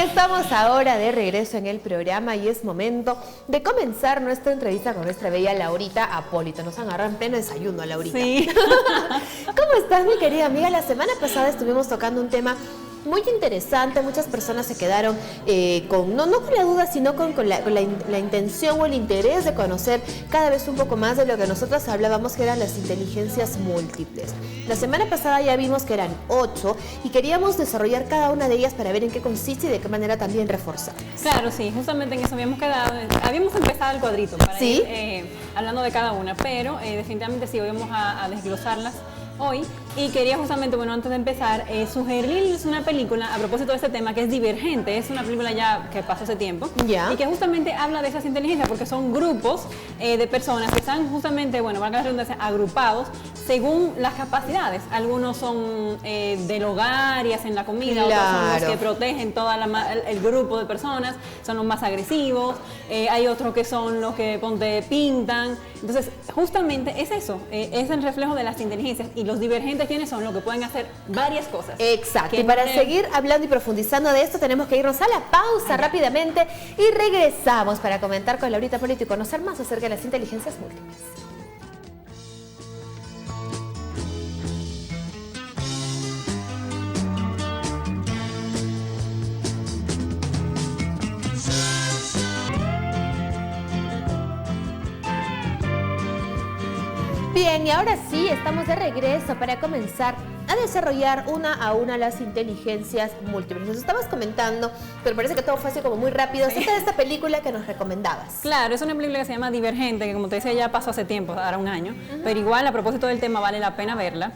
estamos ahora de regreso en el programa y es momento de comenzar nuestra entrevista con nuestra bella Laurita Apólito. Nos agarró en pleno desayuno, Laurita. Sí. ¿Cómo estás, mi querida amiga? La semana pasada estuvimos tocando un tema muy interesante. Muchas personas se quedaron no con la duda, sino con la intención o el interés de conocer cada vez un poco más de lo que nosotros hablábamos, que eran las inteligencias múltiples. La semana pasada ya vimos que eran 8 y queríamos desarrollar cada una de ellas para ver en qué consiste y de qué manera también reforzarlas. Claro, sí, justamente en eso habíamos quedado. Habíamos empezado el cuadrito para ir hablando de cada una, pero definitivamente sí, hoy vamos a desglosarlas hoy. Y quería justamente, bueno, antes de empezar, sugerirles una película a propósito de este tema que es Divergente. Es una película ya que pasó hace tiempo y que justamente habla de esas inteligencias porque son grupos de personas que están justamente, bueno, valga la redundancia, agrupados según las capacidades. Algunos son del hogar y hacen la comida, otros son los que protegen todo el grupo de personas, son los más agresivos, hay otros que son los que pintan. Entonces, justamente es eso, es el reflejo de las inteligencias, y los divergentes, ¿quiénes son? Los que pueden hacer varias cosas. Exacto. Y para seguir hablando y profundizando de esto, tenemos que irnos a la pausa rápidamente y regresamos para comentar con Laurita Apólito y conocer más acerca de las inteligencias múltiples. Bien, y ahora sí, estamos de regreso para comenzar a desarrollar una a una las inteligencias múltiples. Nos estabas comentando, pero parece que todo fue así como muy rápido, acerca de esta película que nos recomendabas. Claro, es una película que se llama Divergente, que como te decía ya pasó hace tiempo, ahora un año, pero igual a propósito del tema vale la pena verla,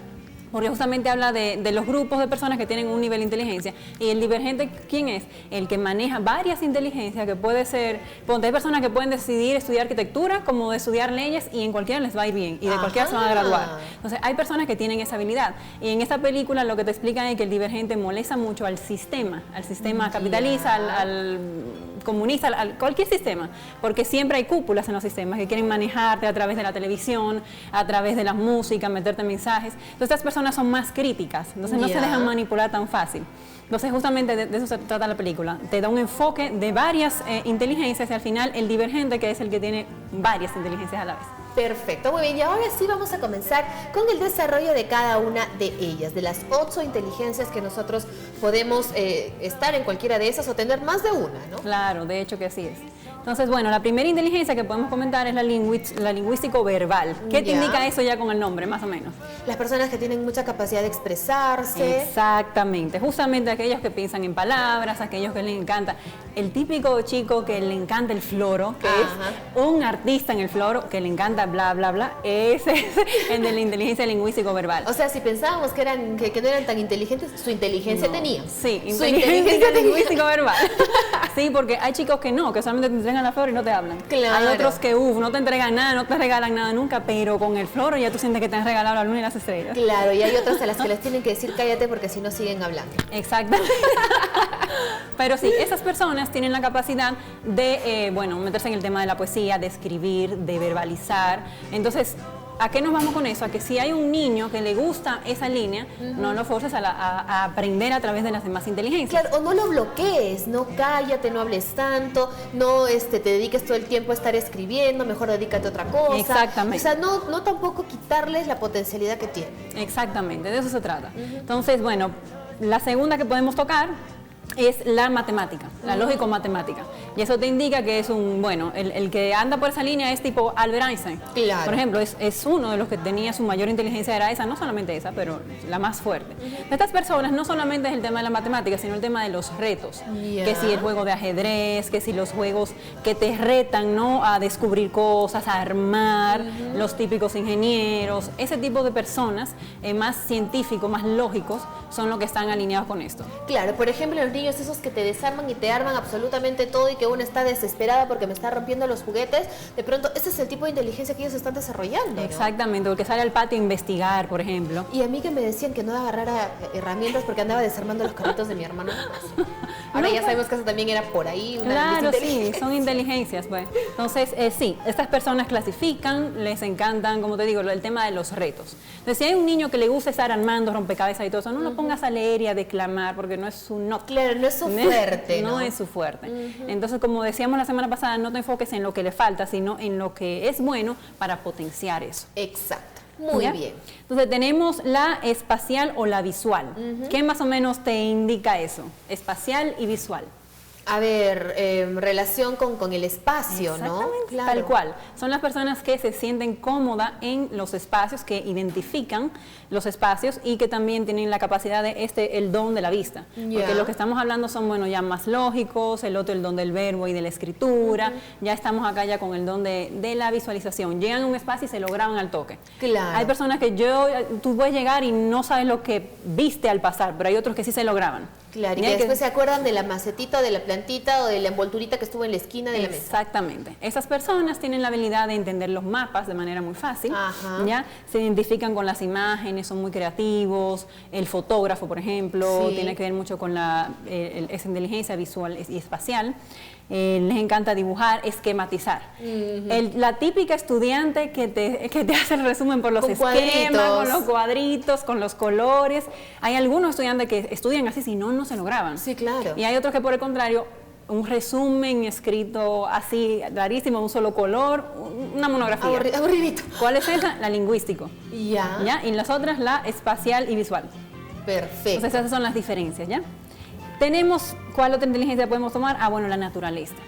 porque justamente habla de los grupos de personas que tienen un nivel de inteligencia. Y el divergente, ¿quién es? El que maneja varias inteligencias, que puede ser, hay personas que pueden decidir estudiar arquitectura como de estudiar leyes, y en cualquiera les va a ir bien, y de cualquiera se van a graduar. Entonces hay personas que tienen esa habilidad. Y en esta película lo que te explican es que el divergente molesta mucho al sistema capitalista, al comunista, a cualquier sistema, porque siempre hay cúpulas en los sistemas que quieren manejarte a través de la televisión, a través de la música, meterte mensajes. Entonces estas personas son más críticas, entonces no se dejan manipular tan fácil. Entonces justamente de eso se trata la película, te da un enfoque de varias inteligencias y al final el divergente, que es el que tiene varias inteligencias a la vez. Perfecto, muy bien, y ahora sí vamos a comenzar con el desarrollo de cada una de ellas, de las 8 inteligencias que nosotros podemos estar en cualquiera de esas o tener más de una, ¿no? Claro, de hecho que así es. Entonces, bueno, la primera inteligencia que podemos comentar es la lingüístico-verbal. ¿Qué te indica eso ya con el nombre, más o menos? Las personas que tienen mucha capacidad de expresarse. Exactamente, justamente aquellos que piensan en palabras, aquellos que les encanta. El típico chico que le encanta el floro, que es un artista en el floro, que le encanta bla, bla, bla, ese es el de la inteligencia lingüístico-verbal. O sea, si pensábamos que no eran tan inteligentes, su inteligencia tenía. Sí, inteligencia lingüístico-verbal. Sí, porque hay chicos que no, que solamente te entregan la flor y no te hablan. Claro. Hay otros que, no te entregan nada, no te regalan nada nunca, pero con el floro ya tú sientes que te han regalado la luna y las estrellas. Claro, y hay otros a las que les tienen que decir cállate porque si no siguen hablando. Exactamente. Pero sí, esas personas tienen la capacidad de, meterse en el tema de la poesía, de escribir, de verbalizar. Entonces, ¿a qué nos vamos con eso? A que si hay un niño que le gusta esa línea, no lo forces a aprender a través de las demás inteligencias. Claro, o no lo bloquees, no cállate, no hables tanto, no te dediques todo el tiempo a estar escribiendo, mejor dedícate a otra cosa. Exactamente. O sea, no tampoco quitarles la potencialidad que tienen. Exactamente, de eso se trata. Entonces, bueno, la segunda que podemos tocar es la matemática, la lógico-matemática. Y eso te indica que es el que anda por esa línea es tipo Albert Einstein. Claro. Por ejemplo, es uno de los que tenía su mayor inteligencia, era esa, no solamente esa, pero la más fuerte. De estas personas no solamente es el tema de la matemática, sino el tema de los retos. Que si el juego de ajedrez, que si los juegos que te retan, ¿no?, a descubrir cosas, a armar, los típicos ingenieros, ese tipo de personas más científicos, más lógicos, son los que están alineados con esto. Claro, por ejemplo, los niños esos que te desarman y te arman absolutamente todo y que uno está desesperada porque me está rompiendo los juguetes, de pronto ese es el tipo de inteligencia que ellos están desarrollando, ¿no? Exactamente, porque sale al patio a investigar, por ejemplo. Y a mí que me decían que no agarrara herramientas porque andaba desarmando los carritos de mi hermano. Ahora ya sabemos que eso también era por ahí. Claro, sí, son inteligencias, pues. Entonces, sí, estas personas clasifican, les encantan, como te digo, el tema de los retos. Entonces, si hay un niño que le gusta estar armando rompecabezas y todo eso, no lo pongas a leer y a declamar porque no es su no. Claro, Claro, no es su fuerte, ¿no? No es su fuerte. Entonces, como decíamos la semana pasada, no te enfoques en lo que le falta, sino en lo que es bueno para potenciar eso. Exacto. Muy bien. Entonces tenemos la espacial o la visual. ¿Qué más o menos te indica eso? Espacial y visual. A ver, relación con el espacio, ¿no? Claro. Tal cual. Son las personas que se sienten cómodas en los espacios, que identifican los espacios y que también tienen la capacidad de el don de la vista. Porque lo que estamos hablando son, bueno, ya más lógicos, el otro el don del verbo y de la escritura. Ya estamos acá ya con el don de la visualización. Llegan a un espacio y se lo graban al toque. Claro. Hay personas que tú puedes llegar y no sabes lo que viste al pasar, pero hay otros que sí se lo graban. Claro, y que después se acuerdan de la macetita, o de la plantita o de la envolturita que estuvo en la esquina de la mesa. Exactamente. Esas personas tienen la habilidad de entender los mapas de manera muy fácil. ¿Ya? Se identifican con las imágenes, son muy creativos. El fotógrafo, por ejemplo, tiene que ver mucho con esa inteligencia visual y espacial. Les encanta dibujar, esquematizar. La típica estudiante que te hace el resumen por los esquemas, con los cuadritos, con los colores. Hay algunos estudiantes que estudian así, si no se lo graban. Sí, claro. Y hay otros que por el contrario, un resumen escrito así, rarísimo, un solo color, una monografía. Aburridito. ¿Cuál es esa? La lingüístico. Ya. Y las otras, la espacial y visual. Perfecto. Entonces esas son las diferencias, ¿ya? Tenemos, ¿cuál otra inteligencia podemos tomar? Bueno, la naturalista.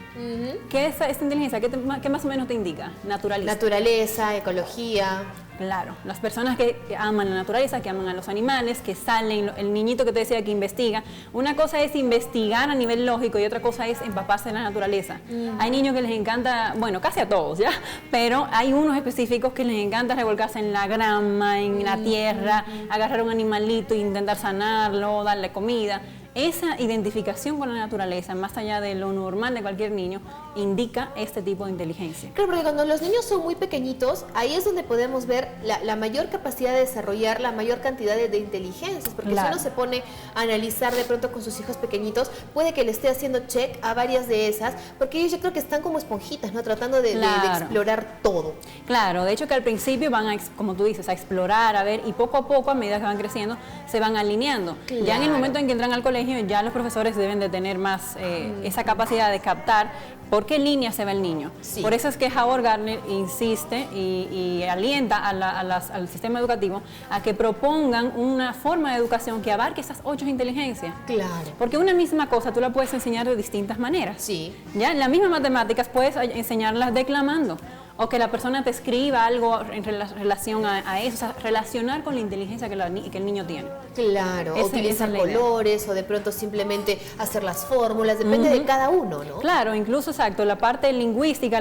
¿Qué es esta inteligencia? ¿Qué más o menos te indica? Naturalista. Naturaleza, ecología. Claro, las personas que aman la naturaleza, que aman a los animales, que salen, el niñito que te decía que investiga. Una cosa es investigar a nivel lógico y otra cosa es empaparse en la naturaleza. Hay niños que les encanta, bueno, casi a todos, ¿ya? Pero hay unos específicos que les encanta revolcarse en la grama, en la tierra, agarrar un animalito e intentar sanarlo, darle comida. Esa identificación con la naturaleza, más allá de lo normal de cualquier niño, indica este tipo de inteligencia. Claro, porque cuando los niños son muy pequeñitos, ahí es donde podemos ver la mayor capacidad de desarrollar la mayor cantidad de inteligencias, porque si uno se pone a analizar de pronto con sus hijos pequeñitos, puede que le esté haciendo check a varias de esas, porque ellos yo creo que están como esponjitas, ¿no? Tratando de explorar todo. Claro, de hecho que al principio van a, como tú dices, a explorar, a ver, y poco a poco, a medida que van creciendo, se van alineando. Claro. Ya en el momento en que entran al colegio, ya los profesores deben de tener más esa capacidad de captar por qué línea se va el niño. Sí. Por eso es que Howard Gardner insiste y alienta al sistema educativo a que propongan una forma de educación que abarque esas 8 inteligencias. Claro. Porque una misma cosa tú la puedes enseñar de distintas maneras. Sí. Ya en las mismas matemáticas puedes enseñarlas declamando. O que la persona te escriba algo en relación a eso, o sea, relacionar con la inteligencia que el niño tiene. Claro, utilizar colores o de pronto simplemente hacer las fórmulas, depende de cada uno, ¿no? Claro, incluso exacto, la parte lingüística,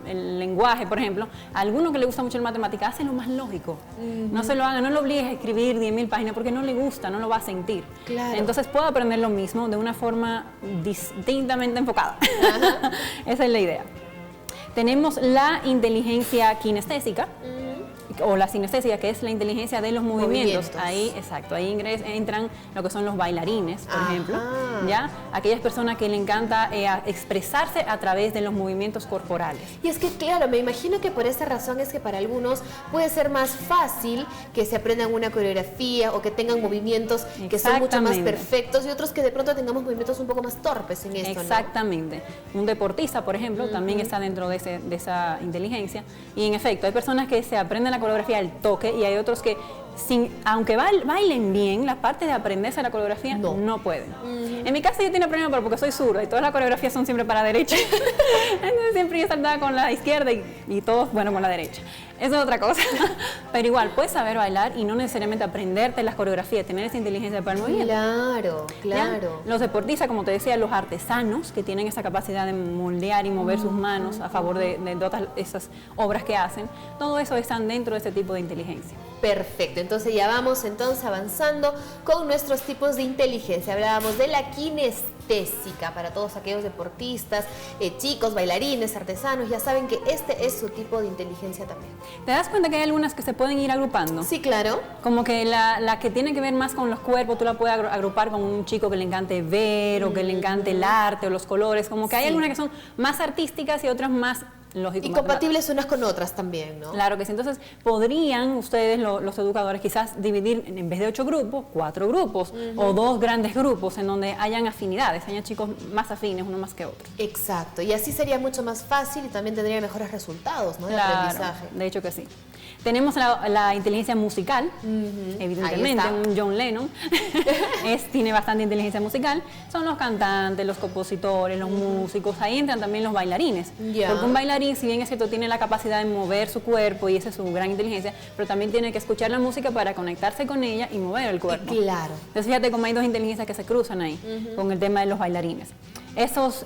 el lenguaje, por ejemplo, a alguno que le gusta mucho la matemática, hace lo más lógico. No se lo haga, no lo obligues a escribir 10.000 páginas porque no le gusta, no lo va a sentir. Claro. Entonces puede aprender lo mismo de una forma distintamente enfocada. Esa es la idea. Tenemos la inteligencia kinestésica, o la sinestesia, que es la inteligencia de los movimientos. Ahí, exacto, ahí entran lo que son los bailarines, por ejemplo, ¿ya? Aquellas personas que le encanta expresarse a través de los movimientos corporales. Y es que, claro, me imagino que por esa razón es que para algunos puede ser más fácil que se aprendan una coreografía o que tengan movimientos que son mucho más perfectos y otros que de pronto tengamos movimientos un poco más torpes en esto, Exactamente. ¿No? Un deportista, por ejemplo, también está dentro de esa inteligencia. Y en efecto, hay personas que se aprenden la coreografía al toque y hay otros que, aunque bailen bien, la parte de aprenderse la coreografía no pueden. En mi caso yo tenía problema porque soy zurda y todas las coreografías son siempre para la derecha. Entonces siempre yo saltaba con la izquierda y todos, bueno, con la derecha. Eso es otra cosa. Pero igual, puedes saber bailar y no necesariamente aprenderte las coreografías, tener esa inteligencia para el movimiento. Claro, claro. ¿Ya? Los deportistas, como te decía, los artesanos que tienen esa capacidad de moldear y mover sus manos a favor de todas esas obras que hacen, todo eso están dentro de este tipo de inteligencia. Perfecto, entonces ya vamos avanzando con nuestros tipos de inteligencia. Hablábamos de la kinestésica para todos aquellos deportistas, chicos, bailarines, artesanos, ya saben que este es su tipo de inteligencia también. ¿Te das cuenta que hay algunas que se pueden ir agrupando? Sí, claro. Como que la que tiene que ver más con los cuerpos, tú la puedes agrupar con un chico que le encante ver o que le encante el arte o los colores, como que hay algunas que son más artísticas y otras más lógico. Y compatibles unas con otras también, ¿no? Claro que sí. Entonces, podrían ustedes, los educadores, quizás dividir en vez de 8 grupos, 4 grupos o 2 grandes grupos en donde hayan afinidades, hayan chicos más afines, uno más que otro. Exacto. Y así sería mucho más fácil y también tendría mejores resultados, ¿no? De Claro, aprendizaje. de hecho que sí. Tenemos la inteligencia musical, evidentemente, un John Lennon tiene bastante inteligencia musical. Son los cantantes, los compositores, los músicos, ahí entran también los bailarines. Porque un bailarín, si bien es cierto, tiene la capacidad de mover su cuerpo y esa es su gran inteligencia, pero también tiene que escuchar la música para conectarse con ella y mover el cuerpo. Claro. Entonces fíjate cómo hay 2 inteligencias que se cruzan ahí con el tema de los bailarines. Estas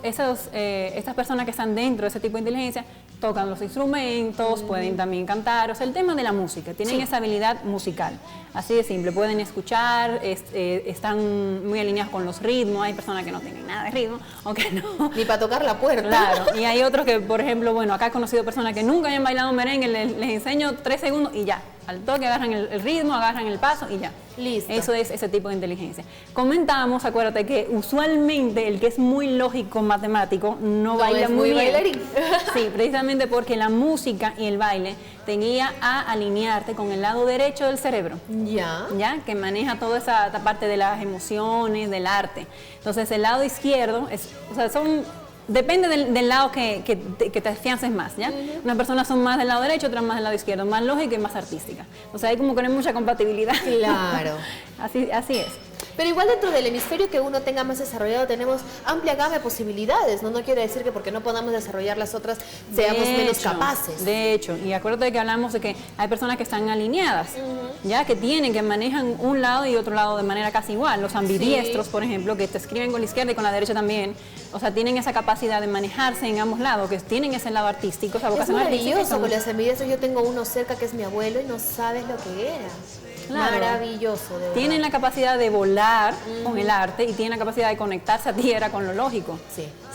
personas que están dentro de ese tipo de inteligencia tocan los instrumentos, pueden también cantar, o sea, el tema de la música, tienen esa habilidad musical, así de simple, pueden escuchar, están muy alineados con los ritmos, hay personas que no tienen nada de ritmo, o que no. Ni para tocar la puerta. Claro, y hay otros que, por ejemplo, bueno, acá he conocido personas que nunca habían bailado merengue, les enseño 3 segundos y ya, al toque agarran el ritmo, agarran el paso y ya. Listo. Eso es ese tipo de inteligencia. Comentábamos, acuérdate, que usualmente el que es muy lógico matemático no baila es muy bien. bailarín. Sí, precisamente porque la música y el baile te guía a alinearte con el lado derecho del cerebro. Ya, que maneja toda esa parte de las emociones, del arte. Entonces, el lado izquierdo, depende del lado que te afiances más, ¿ya? Unas personas son más del lado derecho, otras más del lado izquierdo, más lógica y más artística. O sea, hay como que no hay mucha compatibilidad. Claro. Así es. Pero igual dentro del hemisferio que uno tenga más desarrollado tenemos amplia gama de posibilidades, ¿no? No quiere decir que porque no podamos desarrollar las otras seamos menos capaces. De hecho, y acuérdate que hablamos de que hay personas que están alineadas, ya que manejan un lado y otro lado de manera casi igual. Los ambidiestros, por ejemplo, que te escriben con la izquierda y con la derecha también, o sea, tienen esa capacidad de manejarse en ambos lados, que tienen ese lado artístico, esa vocación artística. Es maravilloso con los ambidiestros. Yo tengo uno cerca que es mi abuelo y no sabes lo que era. Claro. Maravilloso, de verdad. Tienen la capacidad de volar con el arte y tienen la capacidad de conectarse a tierra con lo lógico.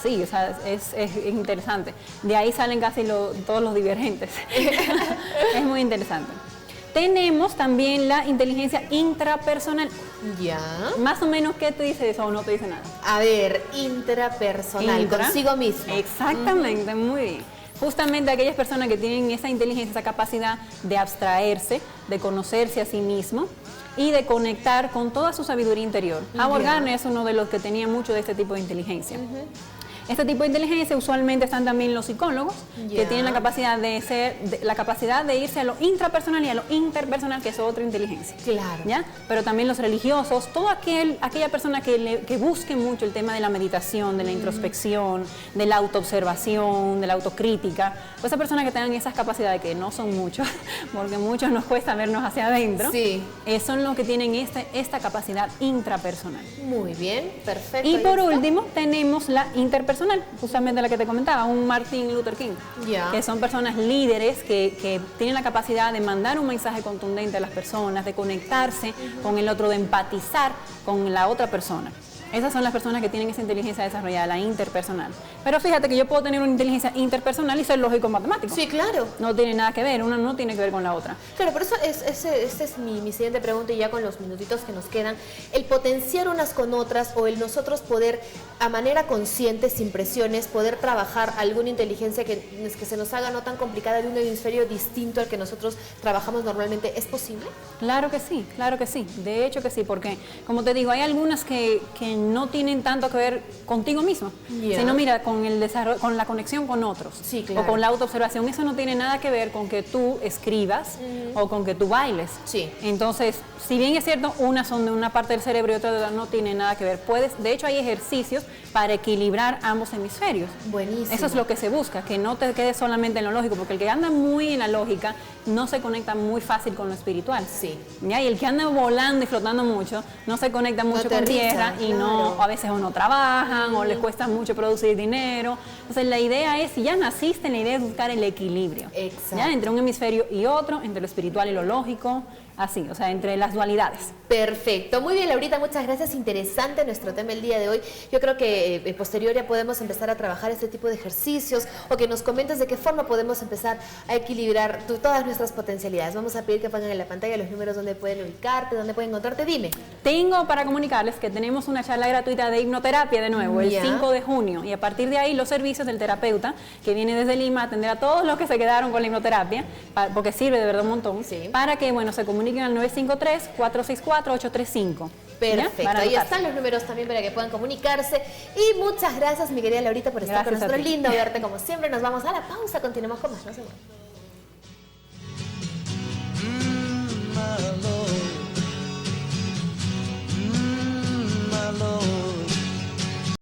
Sí, o sea, es interesante. De ahí salen casi todos los divergentes. Es muy interesante. Tenemos también la inteligencia intrapersonal. Ya. Más o menos, ¿qué te dice eso o no te dice nada? A ver, intrapersonal, consigo mismo. Exactamente, muy bien. Justamente aquellas personas que tienen esa inteligencia, esa capacidad de abstraerse, de conocerse a sí mismo y de conectar con toda su sabiduría interior. Howard Gardner es uno de los que tenía mucho de este tipo de inteligencia. Este tipo de inteligencia usualmente están también los psicólogos, que tienen la capacidad de irse a lo intrapersonal y a lo interpersonal, que es otra inteligencia. Claro. ¿Ya? Pero también los religiosos, aquella persona que busque mucho el tema de la meditación, de la introspección, de la autoobservación, de la autocrítica, pues esas personas que tengan esas capacidades, que no son muchos, porque muchos nos cuesta vernos hacia adentro, son los que tienen esta capacidad intrapersonal. Muy bien, perfecto. Y por último, tenemos la interpersonal, justamente la que te comentaba, un Martin Luther King, que son personas líderes que tienen la capacidad de mandar un mensaje contundente a las personas, de conectarse con el otro, de empatizar con la otra persona. Esas son las personas que tienen esa inteligencia desarrollada, la interpersonal. Pero fíjate que yo puedo tener una inteligencia interpersonal y ser lógico matemático. Sí, claro. No tiene nada que ver, una no tiene que ver con la otra. Claro, por eso esta es mi siguiente pregunta, y ya con los minutitos que nos quedan, el potenciar unas con otras o el nosotros poder, a manera consciente, sin presiones, poder trabajar alguna inteligencia que se nos haga no tan complicada de un hemisferio distinto al que nosotros trabajamos normalmente, ¿es posible? Claro que sí, de hecho que sí, porque como te digo, hay algunas que no tienen tanto que ver contigo mismo, sino mira, con el desarrollo, con la conexión con otros, o con la autoobservación. Eso no tiene nada que ver con que tú escribas o con que tú bailes. Entonces, si bien es cierto, unas son de una parte del cerebro y otra de otra, no tiene nada que ver. De hecho, hay ejercicios para equilibrar ambos hemisferios. Buenísimo. Eso es lo que se busca, que no te quedes solamente en lo lógico, porque el que anda muy en la lógica no se conecta muy fácil con lo espiritual. ¿Ya? Y el que anda volando y flotando mucho no se conecta mucho con tierra y a veces o no trabajan o les cuesta mucho producir dinero. Entonces la idea es, si ya naciste, la idea es buscar el equilibrio. ¿Ya? Entre un hemisferio y otro, entre lo espiritual y lo lógico, así, o sea, entre las dualidades. Perfecto, muy bien, Laurita, muchas gracias. Interesante nuestro tema el día de hoy. Yo creo que posterior ya podemos empezar a trabajar este tipo de ejercicios, o que nos comentes de qué forma podemos empezar a equilibrar todas nuestras potencialidades. Vamos a pedir que pongan en la pantalla los números donde pueden ubicarte, donde pueden encontrarte. Dime. Tengo para comunicarles que tenemos una charla gratuita de hipnoterapia de nuevo, el 5 de junio, y a partir de de ahí los servicios del terapeuta que viene desde Lima a atender a todos los que se quedaron con la hipnoterapia, porque sirve de verdad un montón, para que, bueno, se comuniquen al 953-464-835. Perfecto, ahí están los números también para que puedan comunicarse. Y muchas gracias, mi querida Laurita, por estar con nosotros. Lindo verte como siempre. Nos vamos a la pausa, continuamos con más. No se muevan.